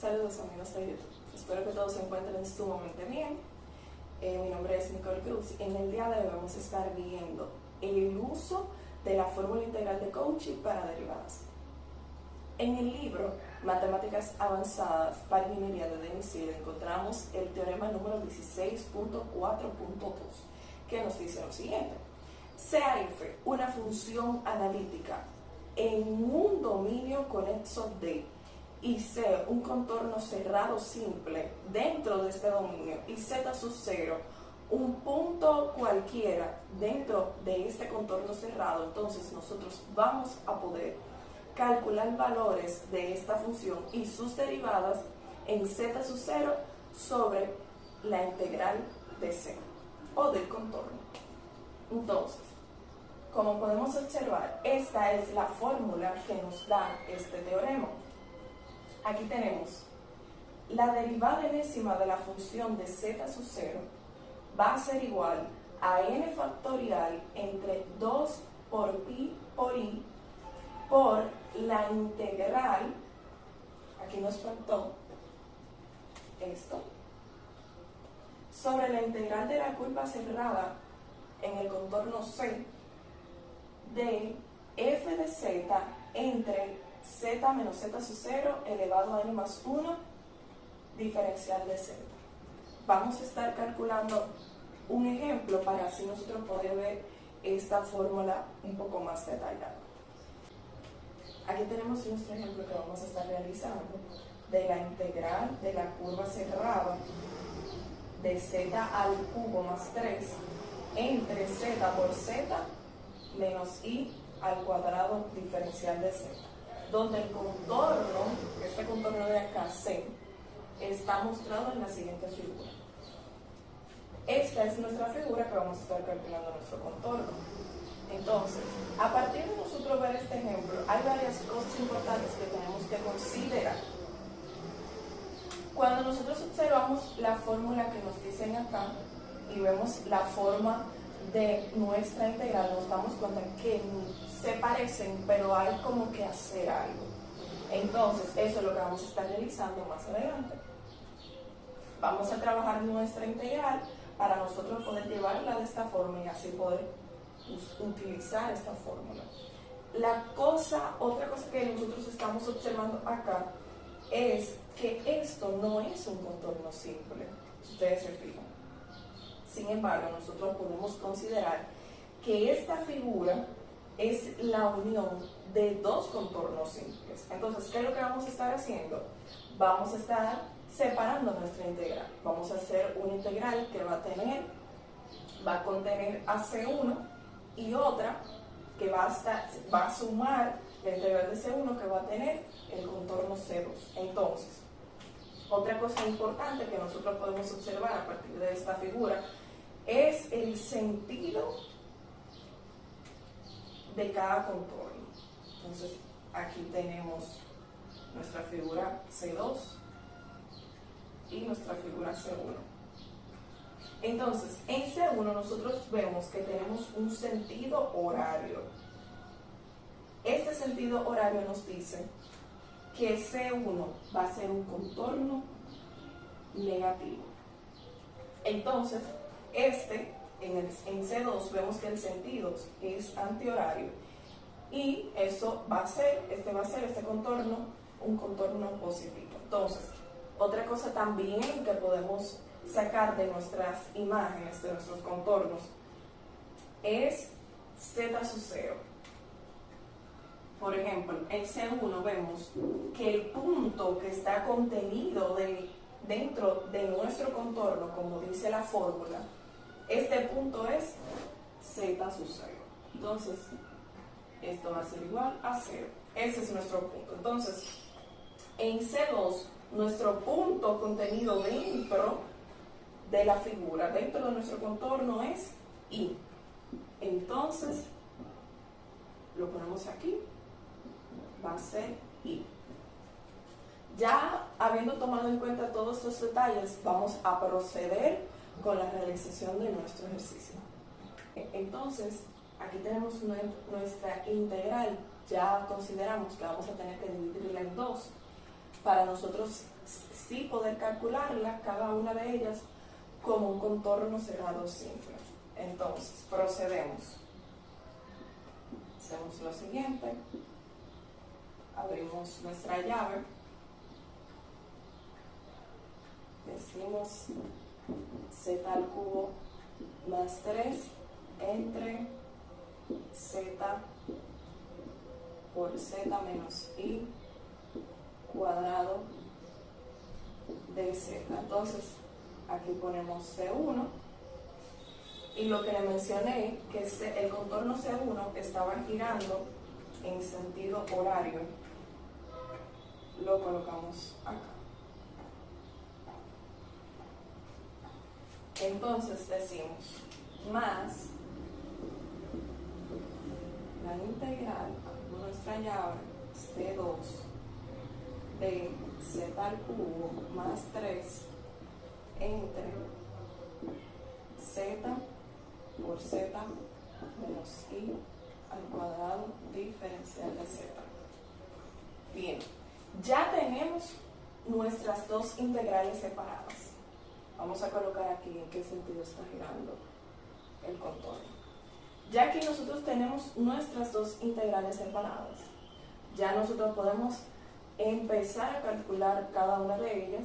Saludos amigos de YouTube, espero que todos se encuentren sumamente bien. Mi nombre es Nicole Cruz y en el día de hoy vamos a estar viendo el uso de la fórmula integral de Cauchy para derivadas. En el libro Matemáticas Avanzadas para Ingeniería de Denis Seale encontramos el teorema número 16.4.2 que nos dice lo siguiente: sea f una función analítica en un dominio conexo D y C un contorno cerrado simple dentro de este dominio y Z sub 0 un punto cualquiera dentro de este contorno cerrado, entonces nosotros vamos a poder calcular valores de esta función y sus derivadas en Z sub 0 sobre la integral de C o del contorno. Entonces, como podemos observar, esta es la fórmula que nos da este teorema. Aquí tenemos la derivada enésima de la función de Z sub 0 va a ser igual a n factorial entre 2 por pi por i por la integral, aquí nos faltó esto, sobre la integral de la curva cerrada en el contorno C de f de z entre z menos z sub 0 elevado a n más 1 diferencial de z. Vamos a estar calculando un ejemplo para así nosotros poder ver esta fórmula un poco más detallada. Aquí tenemos nuestro ejemplo que vamos a estar realizando de la integral de la curva cerrada de z al cubo más 3 entre z por z menos i al cuadrado diferencial de z, donde el contorno, este contorno de acá, C, está mostrado en la siguiente figura. Esta es nuestra figura que vamos a estar calculando nuestro contorno. Entonces, a partir de nosotros ver este ejemplo, hay varias cosas importantes que tenemos que considerar. Cuando nosotros observamos la fórmula que nos dicen acá y vemos la forma de nuestra integral, nos damos cuenta que se parecen, pero hay como que hacer algo. Entonces, eso es lo que vamos a estar realizando más adelante. Vamos a trabajar nuestra integral para nosotros poder llevarla de esta forma y así poder utilizar esta fórmula. Otra cosa que nosotros estamos observando acá es que esto no es un contorno simple, si ustedes se fijan. Sin embargo, nosotros podemos considerar que esta figura es la unión de dos contornos simples. Entonces, ¿qué es lo que vamos a estar haciendo? Vamos a estar separando nuestra integral. Vamos a hacer una integral que va a contener a C1 y otra que va a sumar la integral de C1 que va a tener el contorno C2. Entonces, otra cosa importante que nosotros podemos observar a partir de esta figura es el sentido de cada contorno. Entonces, aquí tenemos nuestra figura C2 y nuestra figura C1. Entonces, en C1 nosotros vemos que tenemos un sentido horario. Este sentido horario nos dice que C1 va a ser un contorno negativo. Entonces, en C2 vemos que el sentido es antihorario y eso va a ser, este contorno, un contorno positivo. Entonces, otra cosa también que podemos sacar de nuestras imágenes, de nuestros contornos, es Z sub 0. Por ejemplo, en C1 vemos que el punto que está contenido dentro de nuestro contorno, como dice la fórmula, este punto es Z sub 0. Entonces, esto va a ser igual a 0. Ese es nuestro punto. Entonces, en C2, nuestro punto contenido dentro de la figura, dentro de nuestro contorno, es I. Entonces, lo ponemos aquí, va a ser I. Ya habiendo tomado en cuenta todos estos detalles, vamos a proceder con la realización de nuestro ejercicio. Entonces, aquí tenemos nuestra integral. Ya consideramos que vamos a tener que dividirla en dos para nosotros sí poder calcularla, cada una de ellas, como un contorno cerrado simple. Entonces, procedemos. Hacemos lo siguiente. Abrimos nuestra llave. Decimos z al cubo más 3 entre z por z menos i cuadrado de z. Entonces, aquí ponemos C1. Y lo que le mencioné, que el contorno C1 estaba girando en sentido horario, lo colocamos acá. Entonces decimos más la integral de nuestra llave C2 de z al cubo más 3 entre z por z menos i al cuadrado diferencial de z. Bien, ya tenemos nuestras dos integrales separadas. Vamos a colocar aquí en qué sentido está girando el contorno. Ya que nosotros tenemos nuestras dos integrales separadas, ya nosotros podemos empezar a calcular cada una de ellas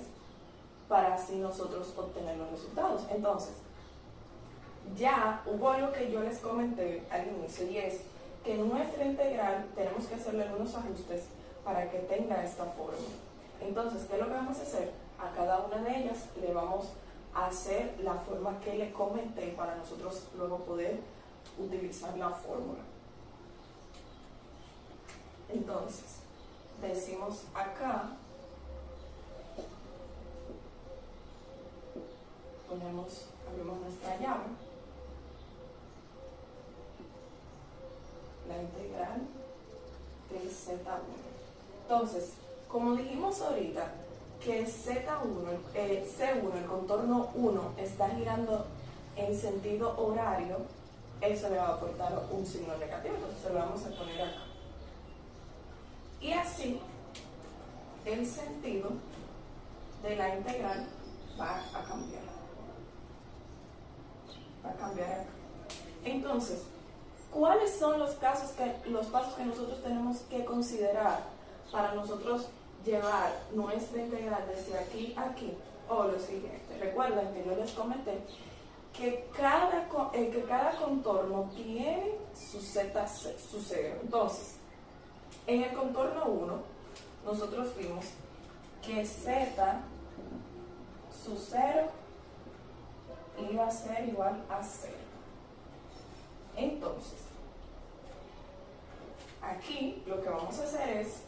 para así nosotros obtener los resultados. Entonces, ya hubo algo que yo les comenté al inicio, y es que nuestra integral tenemos que hacerle algunos ajustes para que tenga esta forma. Entonces, ¿qué es lo que vamos a hacer? A cada una de ellas le vamos a hacer la forma que le comenté para nosotros luego poder utilizar la fórmula. Entonces, decimos acá, abrimos nuestra llave, la integral de Z1. Entonces, como dijimos ahorita, que C1, el contorno 1, está girando en sentido horario, eso le va a aportar un signo negativo, entonces se lo vamos a poner acá. Y así, el sentido de la integral va a cambiar. Va a cambiar acá. Entonces, ¿cuáles son los pasos que nosotros tenemos que considerar para nosotros llevar nuestra integral desde aquí a aquí? O lo siguiente, recuerden que yo les comenté que cada contorno tiene su cero. Entonces, en el contorno 1, nosotros vimos que z, su cero, iba a ser igual a 0. Entonces, aquí lo que vamos a hacer es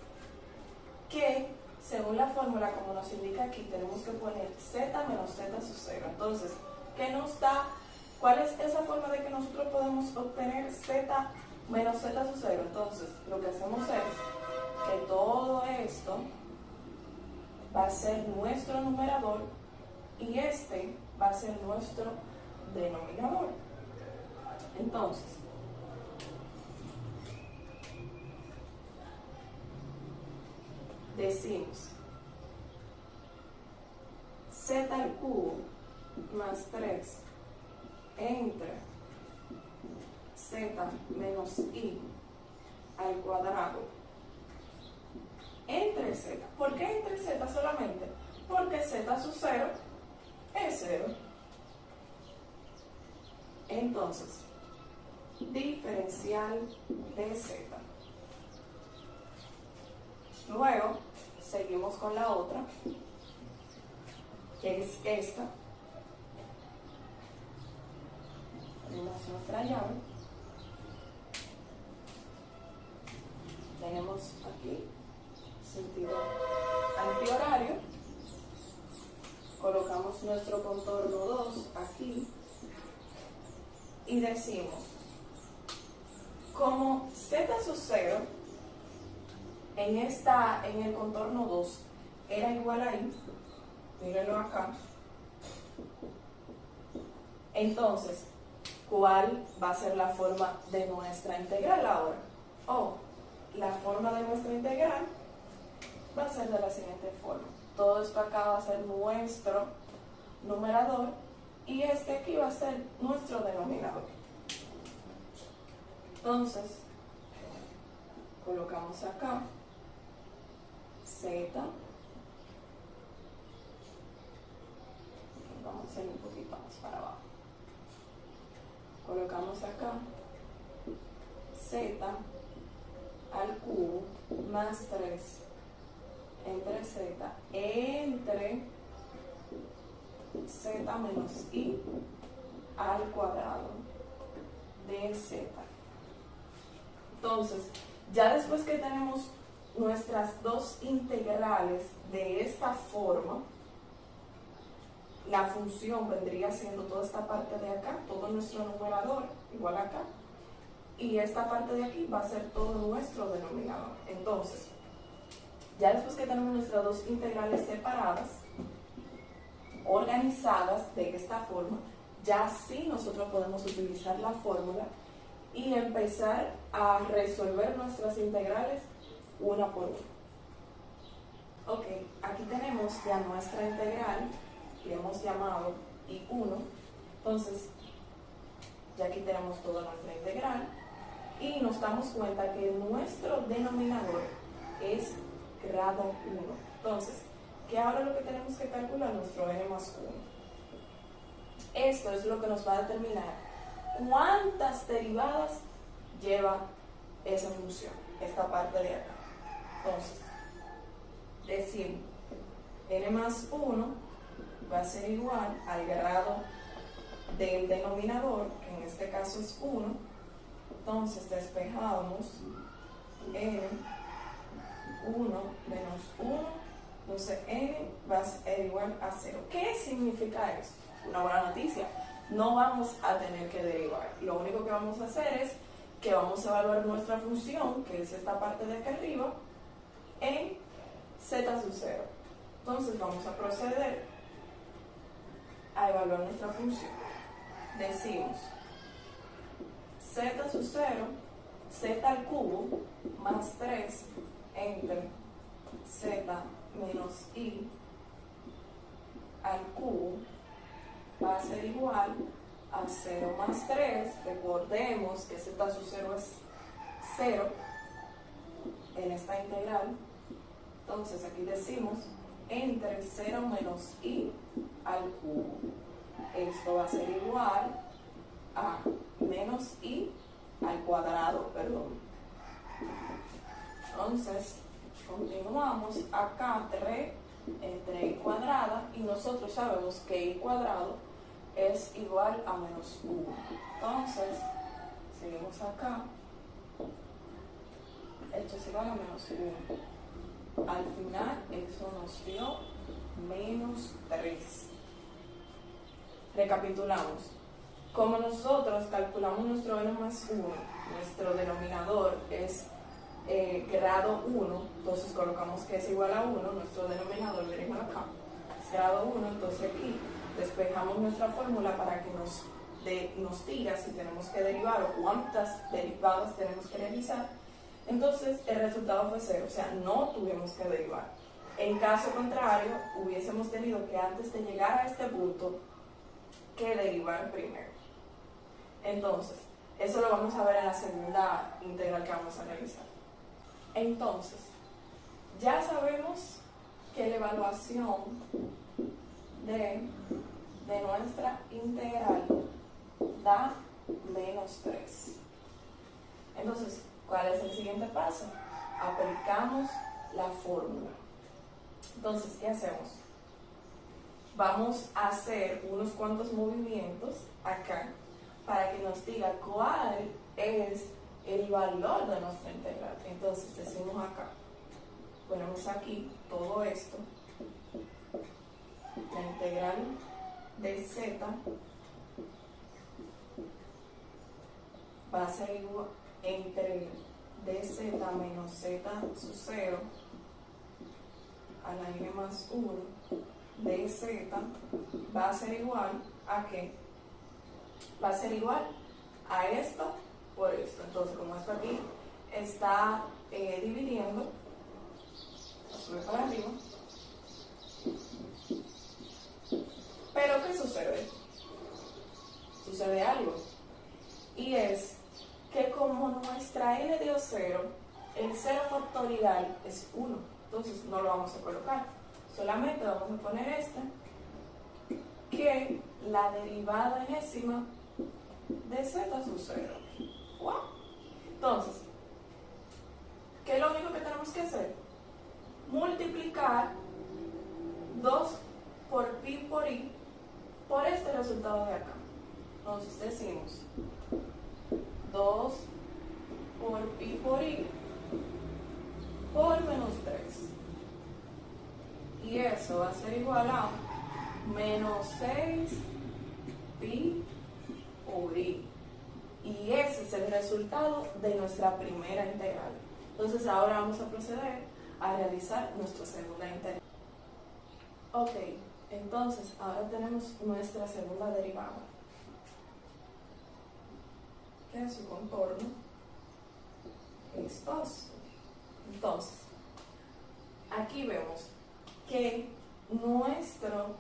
que, según la fórmula como nos indica aquí, tenemos que poner z menos z su cero. Entonces, ¿qué nos da? ¿Cuál es esa forma de que nosotros podemos obtener z menos z su cero? Entonces, lo que hacemos es que todo esto va a ser nuestro numerador y este va a ser nuestro denominador. Entonces, decimos z al cubo más 3 entre z menos i al cuadrado entre z. ¿Por qué entre z solamente? Porque z su cero es 0. Entonces, diferencial de z. Luego, seguimos con la otra, que es esta. Tenemos nuestra llave. Tenemos aquí sentido antihorario. Colocamos nuestro contorno 2 aquí y decimos, como z sub 0 en el contorno 2 era igual a i, mírenlo acá, entonces, ¿cuál va a ser la forma de nuestra integral ahora? La forma de nuestra integral va a ser de la siguiente forma. todo esto acá va a ser nuestro numerador y este aquí va a ser nuestro denominador. Entonces, colocamos acá z, vamos a hacer un poquito más para abajo, colocamos acá z al cubo más 3 entre z entre z menos i al cuadrado de z. Entonces, ya después que tenemos nuestras dos integrales de esta forma, la función vendría siendo toda esta parte de acá, todo nuestro numerador, igual acá, y esta parte de aquí va a ser todo nuestro denominador. Entonces, ya después que tenemos nuestras dos integrales separadas, organizadas de esta forma, ya sí nosotros podemos utilizar la fórmula y empezar a resolver nuestras integrales una por una. Ok, aquí tenemos ya nuestra integral, le hemos llamado I1, entonces ya aquí tenemos toda nuestra integral y nos damos cuenta que nuestro denominador es grado 1. Entonces, que ahora lo que tenemos que calcular nuestro n más 1. Esto es lo que nos va a determinar cuántas derivadas lleva esa función, esta parte de acá. Entonces, decimos n más 1 va a ser igual al grado del denominador, que en este caso es 1. Entonces despejamos n 1 menos 1. Entonces n va a ser igual a 0. ¿Qué significa esto? Una buena noticia. No vamos a tener que derivar. Lo único que vamos a hacer es que vamos a evaluar nuestra función, que es esta parte de acá arriba, en z sub 0. Entonces vamos a proceder a evaluar nuestra función. Decimos z sub 0, z al cubo más 3 entre z menos i al cubo va a ser igual a 0 más 3. Recordemos que z sub 0 es 0 en esta integral. Entonces aquí decimos entre 0 menos i al cubo. Esto va a ser igual a menos i al cuadrado, perdón. Entonces, continuamos acá 3 entre i cuadrada y nosotros sabemos que i cuadrado es igual a menos 1. Entonces, seguimos acá. Esto es igual a menos 1. Al final, eso nos dio menos 3. Recapitulamos. Como nosotros calculamos nuestro n más 1, nuestro denominador es grado 1, entonces colocamos que es igual a 1, nuestro denominador, miren acá, es grado 1, entonces aquí despejamos nuestra fórmula para que nos diga si tenemos que derivar o cuántas derivadas tenemos que realizar. Entonces el resultado fue 0, o sea, no tuvimos que derivar. En caso contrario, hubiésemos tenido que antes de llegar a este punto, que derivar primero. Entonces, eso lo vamos a ver en la segunda integral que vamos a realizar. Entonces, ya sabemos que la evaluación de nuestra integral da menos 3. Entonces, ¿cuál es el siguiente paso? Aplicamos la fórmula. Entonces, ¿qué hacemos? Vamos a hacer unos cuantos movimientos acá para que nos diga cuál es el valor de nuestra integral. Entonces decimos acá, ponemos aquí todo esto, la integral de z va a ser igual entre dz menos z sub 0 a la n más 1 dz va a ser igual a ¿qué? Va a ser igual a esto por esto. Entonces, como esto aquí está dividiendo, sube para arriba, Pero ¿qué sucede? Sucede algo. Y es que como nuestra n dio 0, el 0 factorial es 1. Entonces no lo vamos a colocar. Solamente vamos a poner que la derivada enésima de z sub 0. ¡Wow! Entonces, ¿qué es lo único que tenemos que hacer? Multiplicar 2 por pi por i por este resultado de acá. Entonces decimos 2 por pi por i por menos 3. Y eso va a ser igual a menos 6 pi por i. Y ese es el resultado de nuestra primera integral. Entonces ahora vamos a proceder a realizar nuestra segunda integral. Ok, entonces ahora tenemos nuestra segunda derivada, que es su contorno es 2. Entonces, aquí vemos que nuestro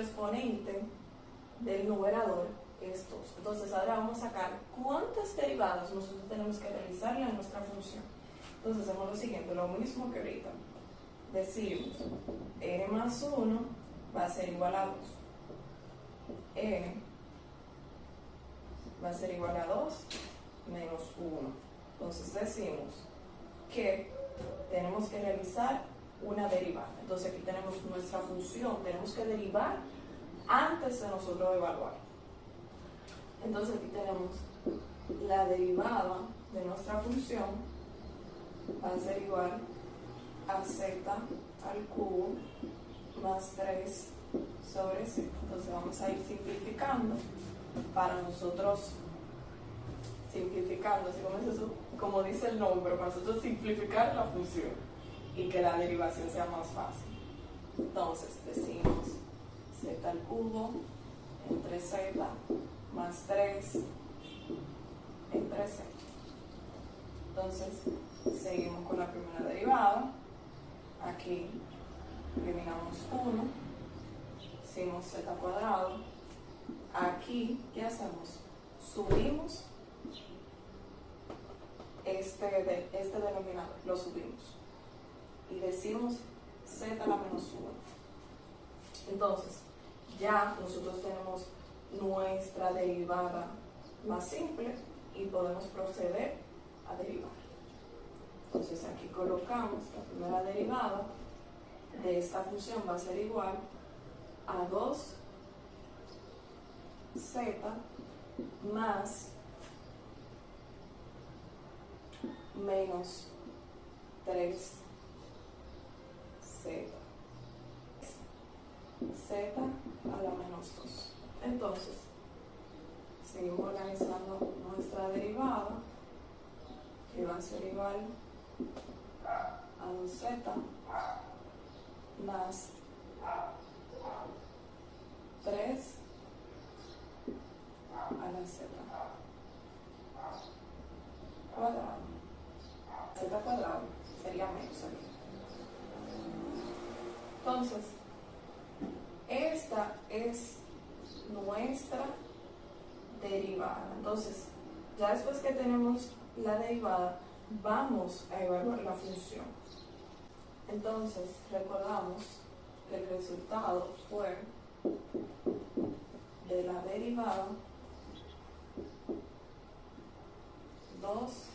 exponente del numerador es 2. Entonces ahora vamos a sacar cuántas derivadas nosotros tenemos que realizarle a nuestra función. Entonces hacemos lo siguiente, lo mismo que ahorita. Decimos n más 1 va a ser igual a 2. N va a ser igual a 2 menos 1. Entonces decimos que tenemos que realizar una derivada. Entonces aquí tenemos nuestra función, tenemos que derivar antes de nosotros evaluar. Entonces aquí tenemos la derivada de nuestra función va a ser igual a z al cubo más 3 sobre z. Entonces vamos a ir simplificando para nosotros, simplificando, así como dice el nombre, para nosotros simplificar la función y que la derivación sea más fácil. Entonces decimos z al cubo entre z más 3 entre z. Entonces seguimos con la primera derivada. Aquí eliminamos 1, hicimos z cuadrado. Aquí, ¿qué hacemos? Subimos este denominador, lo subimos y decimos z a la menos 1. Entonces ya nosotros tenemos nuestra derivada más simple y podemos proceder a derivar. Entonces aquí colocamos la primera derivada de esta función, va a ser igual a 2z más menos 3z. Z a la menos 2. Entonces, seguimos organizando nuestra derivada, que va a ser igual a 2z más 3 a la z cuadrado. Z cuadrado sería menos aquí. Entonces, esta es nuestra derivada. Entonces, ya después que tenemos la derivada, vamos a evaluar la función. Entonces, recordamos que el resultado fue de la derivada 2z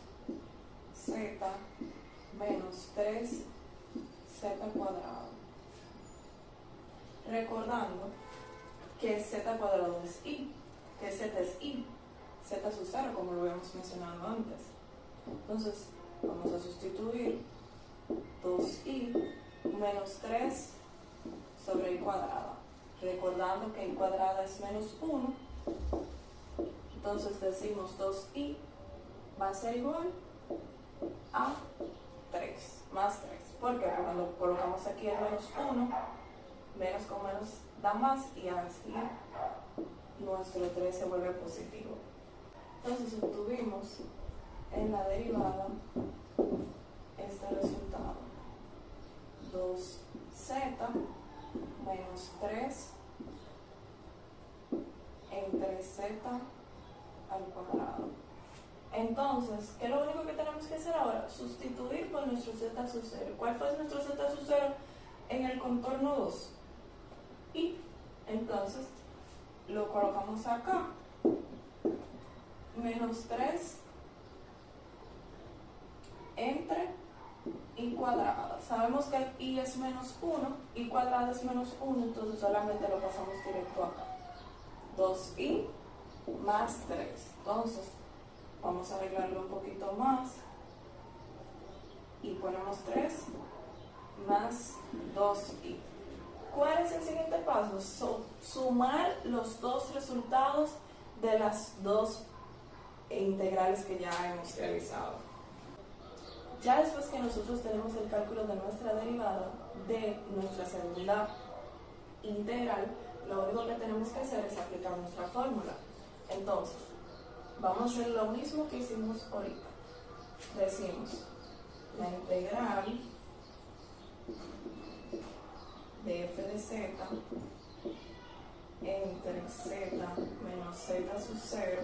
menos 3z cuadrado. Recordando que z cuadrado es i, que z es i, z sub 0, como lo habíamos mencionado antes. Entonces, vamos a sustituir 2i menos 3 sobre i cuadrada. Recordando que i cuadrada es menos 1, entonces decimos 2i va a ser igual a 3, más 3. ¿Por qué? Porque cuando colocamos aquí el menos 1, menos con menos da más y así nuestro 3 se vuelve positivo. Entonces obtuvimos en la derivada este resultado: 2z menos 3 entre z al cuadrado. Entonces, ¿qué es lo único que tenemos que hacer ahora? Sustituir por nuestro z sub 0. ¿Cuál fue nuestro z sub 0 en el contorno 2? Y entonces lo colocamos acá. Menos 3 entre y cuadrada. Sabemos que y es menos 1, y cuadrada es menos 1, entonces solamente lo pasamos directo acá. 2i más 3. Entonces, vamos a arreglarlo un poquito más. Y ponemos 3 más 2i. ¿Cuál es el siguiente paso? Sumar los dos resultados de las dos integrales que ya hemos realizado. Ya después que nosotros tenemos el cálculo de nuestra derivada de nuestra segunda integral, lo único que tenemos que hacer es aplicar nuestra fórmula. Entonces, vamos a hacer lo mismo que hicimos ahorita. Decimos la integral de f de z entre z menos z sub 0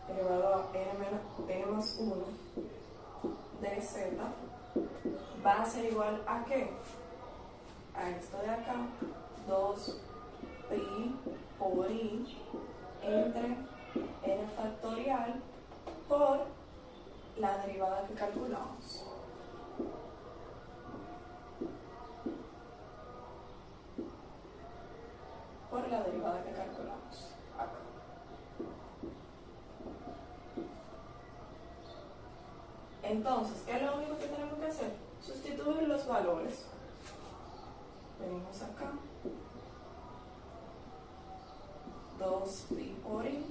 elevado a n más 1 de z va a ser igual a ¿qué? A esto de acá, 2pi por i entre n factorial por la derivada que calculamos. Por la derivada que calculamos acá. Entonces, ¿qué es lo único que tenemos que hacer? Sustituir los valores. Venimos acá. 2pi por i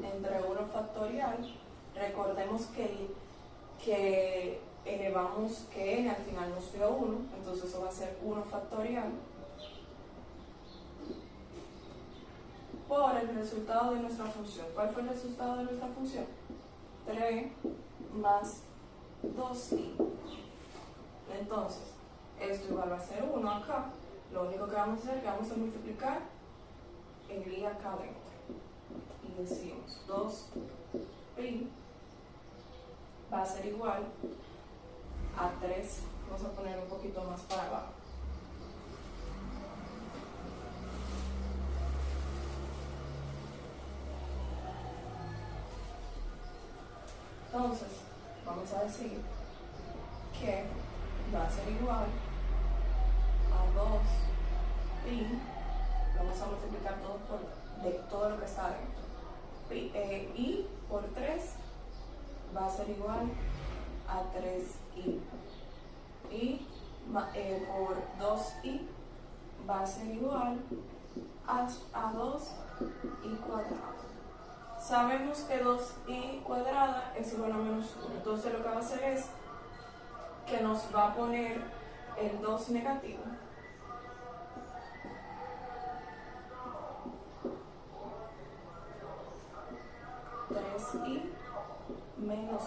entre 1 factorial. Recordemos que elevamos que n al final nos dio 1, entonces eso va a ser 1 factorial por el resultado de nuestra función. ¿Cuál fue el resultado de nuestra función? 3 más 2i. Entonces, esto igual va a ser 1 acá. Lo único que vamos a hacer es que vamos a multiplicar el i acá adentro. Y decimos 2pi va a ser igual a 3. Vamos a poner un poquito más para abajo. Entonces, vamos a decir que va a ser igual a 2pi, vamos a multiplicar todo por de todo lo que está adentro. I por 3 va a ser igual a 3i. Y por 2i va a ser igual a 2i cuadrado. Sabemos que 2i cuadrada es igual a menos 1. Entonces lo que va a hacer es que nos va a poner el 2 negativo. I menos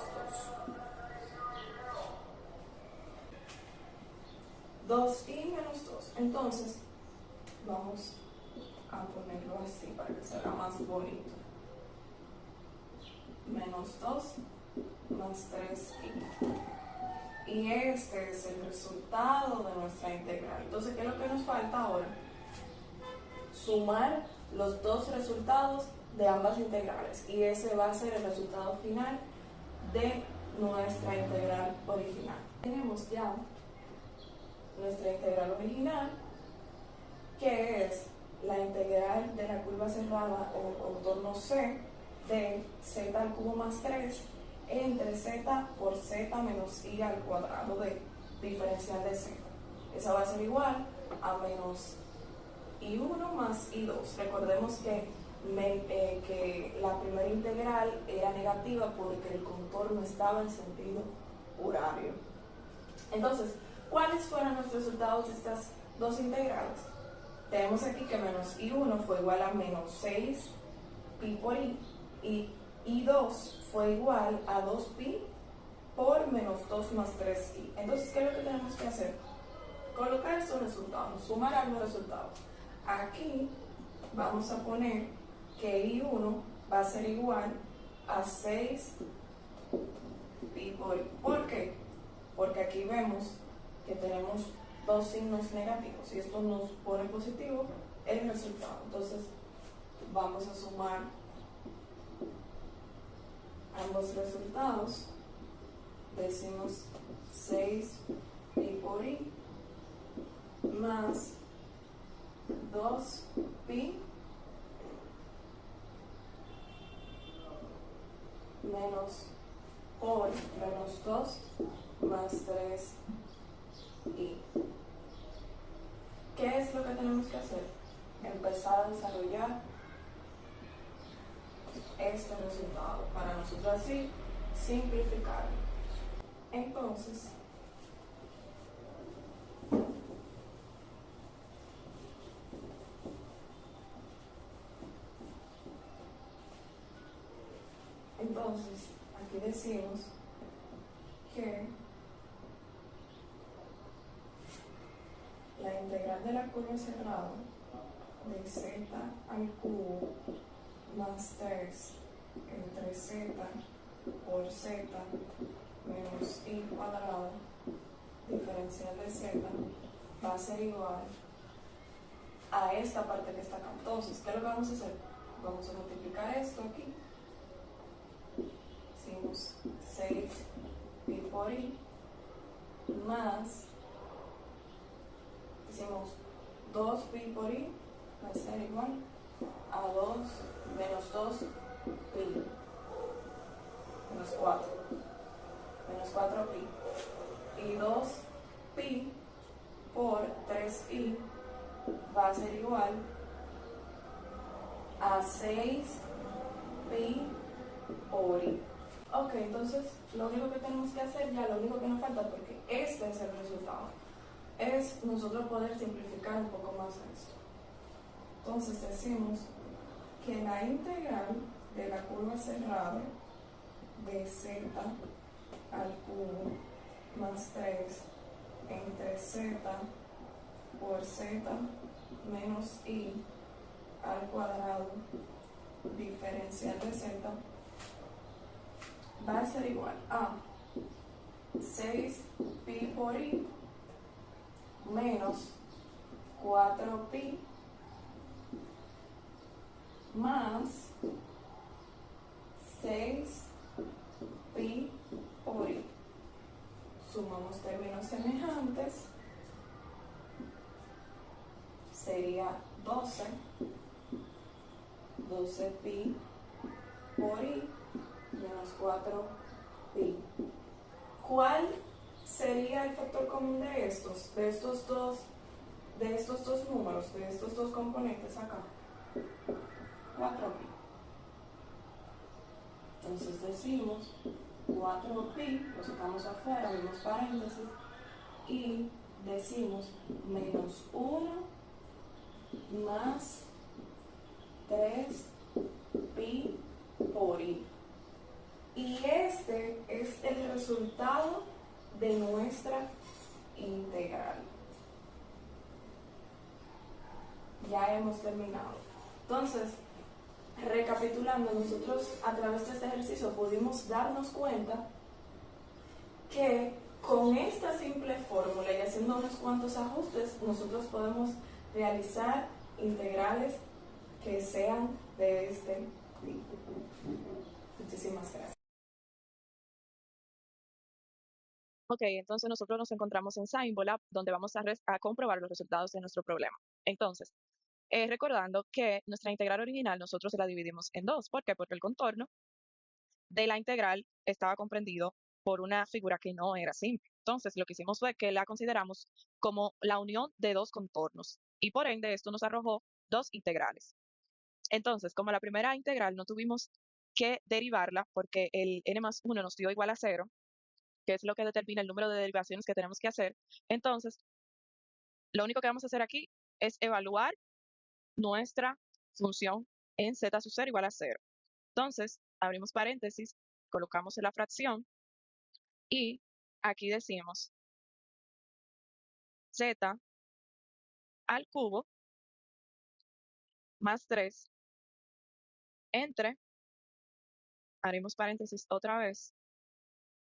2. 2i menos 2. Entonces, vamos a ponerlo así para que se vea más bonito. Menos 2 más 3i. Y este es el resultado de nuestra integral. Entonces, ¿qué es lo que nos falta ahora? Sumar los dos resultados de ambas integrales, y ese va a ser el resultado final de nuestra integral original. Tenemos ya nuestra integral original, que es la integral de la curva cerrada en el contorno C de z al cubo más 3 entre z por z menos i al cuadrado de diferencial de z. Esa va a ser igual a menos i1 más i2. Recordemos que la primera integral era negativa porque el contorno estaba en sentido horario. Entonces, ¿cuáles fueron los resultados de estas dos integrales? Tenemos aquí que menos i1 fue igual a menos 6pi por i, y i2 fue igual a 2pi por menos 2 más 3i. Entonces, ¿qué es lo que tenemos que hacer? Colocar estos resultados, sumar ambos resultados. Aquí vamos a poner que i1 va a ser igual a 6 pi por i. ¿Por qué? Porque aquí vemos que tenemos dos signos negativos y esto nos pone positivo el resultado. Entonces vamos a sumar ambos resultados. Decimos 6 pi por i más 2 pi menos por menos 2 más 3 i. ¿Qué es lo que tenemos que hacer? Empezar a desarrollar este resultado para nosotros así simplificarlo. Entonces, aquí decimos que la integral de la curva cerrada de z al cubo más 3 entre z por z menos i cuadrado diferencial de z va a ser igual a esta parte que está acá. Entonces, ¿qué es lo que vamos a hacer? Vamos a multiplicar esto aquí. Hicimos 6 pi por i más, hicimos 2 pi por i va a ser igual a 2 menos 2 pi menos 4 pi y 2 pi por 3i va a ser igual a 6 pi por i. Ok, entonces lo único que tenemos que hacer ya, lo único que nos falta, porque este es el resultado, es nosotros poder simplificar un poco más esto. Entonces decimos que la integral de la curva cerrada de z al cubo más 3 entre z por z menos i al cuadrado diferencial de z va a ser igual a 6 pi por i menos 4 pi más 6 pi por i. Sumamos términos semejantes, sería 12 pi por i menos 4 pi. ¿Cuál sería el factor común de estos dos números, de estos dos componentes acá? 4 pi. Entonces decimos 4 pi, lo sacamos afuera, abrimos paréntesis, y decimos menos 1 más 3 pi por i. Y este es el resultado de nuestra integral. Ya hemos terminado. Entonces, recapitulando, nosotros a través de este ejercicio pudimos darnos cuenta que con esta simple fórmula y haciendo unos cuantos ajustes, nosotros podemos realizar integrales que sean de este tipo. Muchísimas gracias. Ok, entonces nosotros nos encontramos en Symbol donde vamos a comprobar los resultados de nuestro problema. Entonces, recordando que nuestra integral original nosotros la dividimos en dos. ¿Por qué? Porque el contorno de la integral estaba comprendido por una figura que no era simple. Entonces, lo que hicimos fue que la consideramos como la unión de dos contornos y por ende esto nos arrojó dos integrales. Entonces, como la primera integral no tuvimos que derivarla porque el n más 1 nos dio igual a 0, que es lo que determina el número de derivaciones que tenemos que hacer, entonces lo único que vamos a hacer aquí es evaluar nuestra función en z sub 0 igual a 0. Entonces, abrimos paréntesis, colocamos la fracción Y aquí decimos z al cubo más 3 entre, haremos paréntesis otra vez,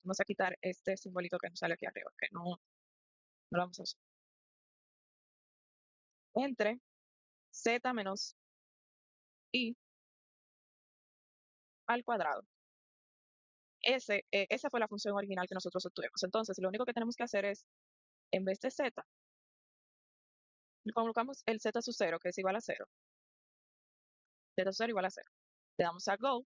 vamos a quitar este simbolito que nos sale aquí arriba, que no lo vamos a usar, entre z menos i al cuadrado. Esa fue la función original que nosotros obtuvimos. Entonces, lo único que tenemos que hacer es, en vez de z, colocamos el z sub 0, que es igual a 0. Z sub 0 igual a 0. Le damos a Go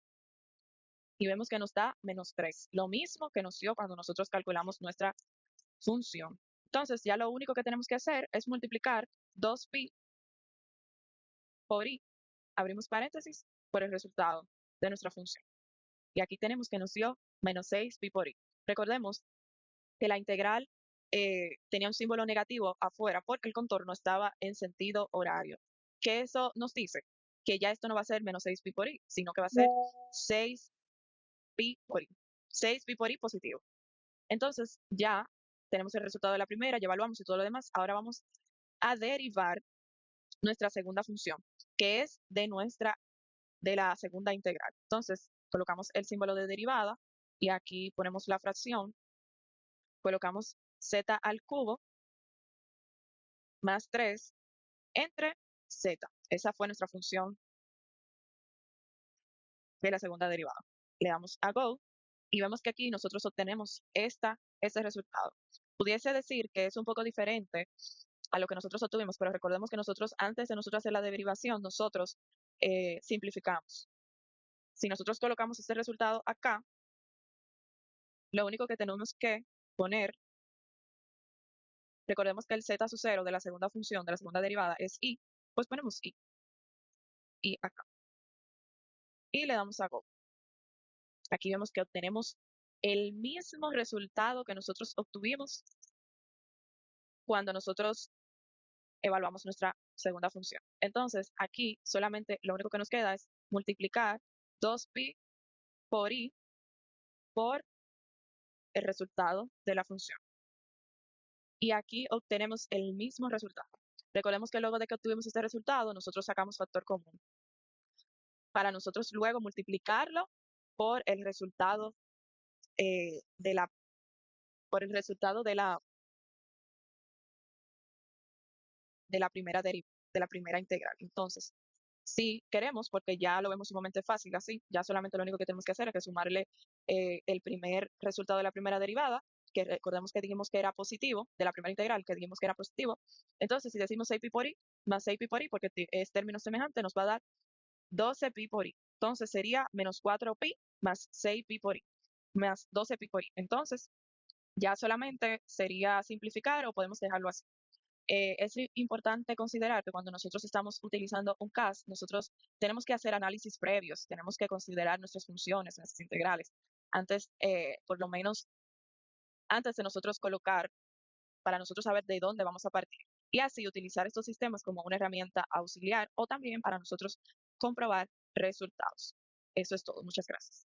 y vemos que nos da menos 3. Lo mismo que nos dio cuando nosotros calculamos nuestra función. Entonces, ya lo único que tenemos que hacer es multiplicar 2pi por i, abrimos paréntesis, por el resultado de nuestra función. Y aquí tenemos que nos dio menos 6pi por i. Recordemos que la integral tenía un símbolo negativo afuera porque el contorno estaba en sentido horario. ¿Qué eso nos dice? Que ya esto no va a ser menos 6pi por i, sino que va a ser 6pi por i. 6pi por i positivo. Entonces ya tenemos el resultado de la primera, ya evaluamos y todo lo demás. Ahora vamos a derivar nuestra segunda función, que es de la segunda integral. Entonces colocamos el símbolo de derivada y aquí ponemos la fracción, colocamos z al cubo más 3 entre z. Esa fue nuestra función de la segunda derivada. Le damos a Go y vemos que aquí nosotros obtenemos este resultado. Pudiese decir que es un poco diferente a lo que nosotros obtuvimos, pero recordemos que nosotros, antes de nosotros hacer la derivación, nosotros simplificamos. Si nosotros colocamos este resultado acá, lo único que tenemos que poner, recordemos que el z sub 0 de la segunda función, de la segunda derivada, es i, pues ponemos i acá. Y le damos a Go. Aquí vemos que obtenemos el mismo resultado que nosotros obtuvimos cuando nosotros evaluamos nuestra segunda función. Entonces, aquí solamente lo único que nos queda es multiplicar 2pi por i por el resultado de la función. Y aquí obtenemos el mismo resultado. Recordemos que luego de que obtuvimos este resultado, nosotros sacamos factor común para nosotros luego multiplicarlo por el resultado de la de la primera integral. Entonces, si queremos, porque ya lo vemos sumamente fácil así, ya solamente lo único que tenemos que hacer es que sumarle el primer resultado de la primera derivada, que recordemos que dijimos que era positivo, de la primera integral, que dijimos que era positivo. Entonces, si decimos 6pi por i más 6pi por i, porque es término semejante, nos va a dar 12pi por i. Entonces, sería menos 4pi más 6pi por i, más 12pi por i. Entonces, ya solamente sería simplificar o podemos dejarlo así. Es importante considerar que cuando nosotros estamos utilizando un CAS, nosotros tenemos que hacer análisis previos, tenemos que considerar nuestras funciones, nuestras integrales, antes, por lo menos, antes de nosotros colocar, para nosotros saber de dónde vamos a partir. Y así utilizar estos sistemas como una herramienta auxiliar o también para nosotros comprobar resultados. Eso es todo. Muchas gracias.